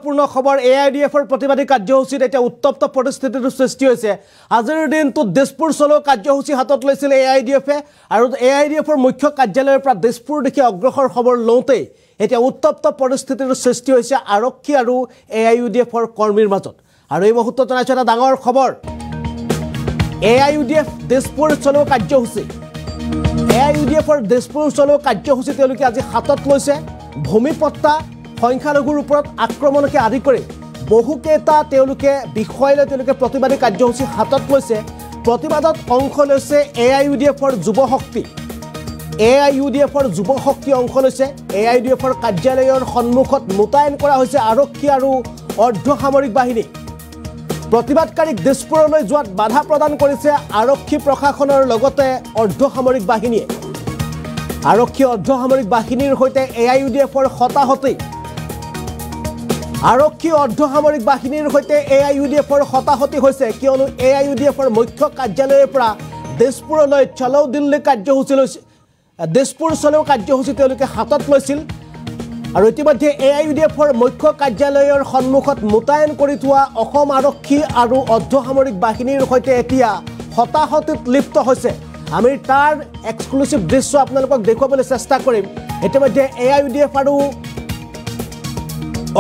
গুৰুত্বপূৰ্ণ খবৰ AIDFৰ প্ৰতিবাদী কাৰ্যসূচীত এটা উত্তপ্ত পৰিস্থিতিৰ সৃষ্টি হৈছে। আজিৰ দিনটোত দিছপুৰ চলো কাৰ্যসূচী হাতত লৈছিল AIDFে আৰু AIDFৰ মুখ্য কাৰ্যালয়ৰ পৰা দিছপুৰ দিশে অগ্ৰসৰ খবৰ লওঁতেই এটা উত্তপ্ত পৰিস্থিতিৰ সৃষ্টি হৈছে আৰক্ষী আৰু AIDFৰ কৰ্মীৰ মাজত। আৰু এই মুহূৰ্তত জনাইছো এটা ডাঙৰ খবৰ, AIDF দিছপুৰ চলো কাৰ্যসূচী AIDFৰ দিছপুৰ চলো কাৰ্যসূচী তেওঁলোকে আজি হাতত লৈছে। ভূমিপট্টা সংখ্যালঘুৰ ওপৰত আক্ৰমণকে আদি কৰি বহুকেইটা তেওঁলোকে বিষয় লৈ তেওঁলোকে প্ৰতিবাদী কাৰ্যসূচী হাতত লৈছে। প্ৰতিবাদত অংশ লৈছে AIDFৰ যুৱশক্তি অংশ লৈছে। AIDFৰ কাৰ্যালয়ৰ সন্মুখত মোতায়েন কৰা হৈছে আৰক্ষী আৰু অৰ্ধসামৰিক বাহিনী। প্ৰতিবাদকাৰীক দিছপুৰলৈ যোৱাত বাধা প্ৰদান কৰিছে আৰক্ষী প্ৰশাসনৰ লগতে অৰ্ধসামৰিক বাহিনীয়ে। আৰক্ষী অৰ্ধসামৰিক বাহিনীৰ সৈতে AIDFৰ হতাহতি। আৰক্ষী অৰ্ধসামৰিক বাহিনীৰ সৈতে AIDFৰ হতাহতি হৈছে, কিয়নো AIDFৰ মুখ্য কাৰ্যালয়ৰ পৰা দিছপুৰলৈ চলো দিল্লী কাৰ্যসূচী লৈছে। দিছপুৰ চলো কাৰ্যসূচী তেওঁলোকে হাতত লৈছিল আৰু ইতিমধ্যে AIDFৰ মুখ্য কাৰ্যালয়ৰ সন্মুখত মোতায়েন কৰি থোৱা অসম আৰক্ষী আৰু অৰ্ধসামৰিক বাহিনীৰ সৈতে এতিয়া হতাহতিত লিপ্ত হৈছে। আমি তাৰ এক্সক্লুচিভ দৃশ্য আপোনালোকক দেখুৱাবলৈ চেষ্টা কৰিম। ইতিমধ্যে AIDF আৰু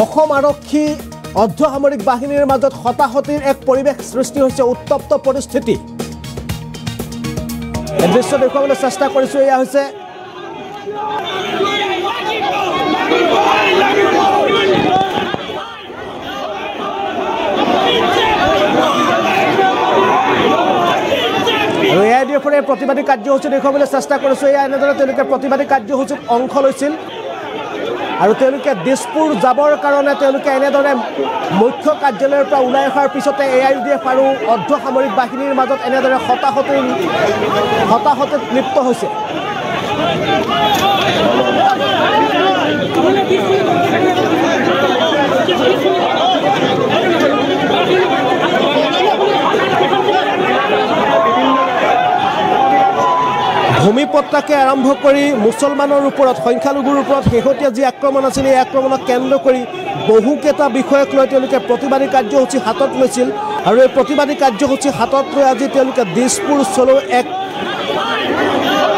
অসম আৰক্ষী অৰ্ধসামৰিক বাহিনীৰ মাজত হতাহতিৰ এক পৰিৱেশ সৃষ্টি হৈছে, উত্তপ্ত পৰিস্থিতি। এই দৃশ্য দেখুৱাবলৈ চেষ্টা কৰিছোঁ। এয়া হৈছে আৰু AIDFৰ এই প্ৰতিবাদী কাৰ্যসূচী দেখুৱাবলৈ চেষ্টা কৰিছোঁ। এয়া এনেদৰে তেওঁলোকে প্ৰতিবাদী কাৰ্যসূচীত অংশ লৈছিল আৰু তেওঁলোকে দিছপুৰ যাবৰ কাৰণে তেওঁলোকে এনেদৰে মুখ্য কাৰ্যালয়ৰ পৰা ওলাই অহাৰ পিছতে AIDF আৰু অৰ্ধসামৰিক বাহিনীৰ মাজত এনেদৰে হতাহতিত লিপ্ত হৈছে। ভূমিপট্টাকে আৰম্ভ কৰি মুছলমানৰ ওপৰত সংখ্যালঘুৰ ওপৰত শেহতীয়া যি আক্ৰমণ আছিল, এই আক্ৰমণক কেন্দ্ৰ কৰি বহুকেইটা বিষয়ক লৈ তেওঁলোকে প্ৰতিবাদী কাৰ্যসূচী হাতত লৈছিল আৰু এই প্ৰতিবাদী কাৰ্যসূচী হাতত লৈ আজি তেওঁলোকে দিছপুৰ চলো এক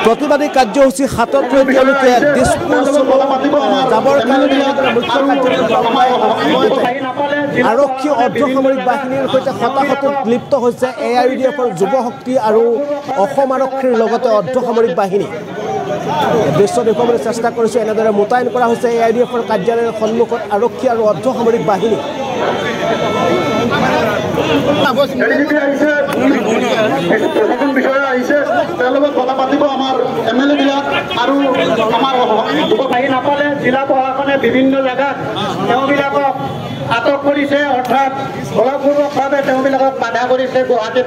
প্ৰতিবাদী কাৰ্যসূচী হাতত লৈ তেওঁলোকে দিছপুৰ চলো যাবৰ কাৰণে আৰক্ষী অৰ্ধসামৰিক বাহিনীৰ সৈতে হতাহতিত লিপ্ত হৈছে AIDFৰ যুৱশক্তি আৰু অসম আৰক্ষীৰ লগতে অৰ্ধসামৰিক বাহিনী। দৃশ্য দেখুৱাবলৈ চেষ্টা কৰিছোঁ। এনেদৰে মোতায়েন কৰা হৈছে AIDFৰ কাৰ্যালয়ৰ সন্মুখত আৰক্ষী আৰু অৰ্ধসামৰিক বাহিনী। নাপালে জিলা প্ৰশাসনে বিভিন্ন জেগাত তেওঁবিলাকক আটক কৰিছে, অৰ্থাৎ বলপূৰ্বকভাৱে তেওঁবিলাকক বাধা কৰিছে। গুৱাহাটীত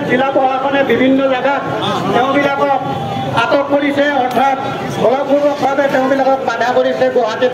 জিলা প্ৰশাসনে বিভিন্ন জেগাত তেওঁবিলাকক আটক কৰিছে অৰ্থাৎ বলপূৰ্বকভাৱে তেওঁবিলাকক বাধা কৰিছে গুৱাহাটীত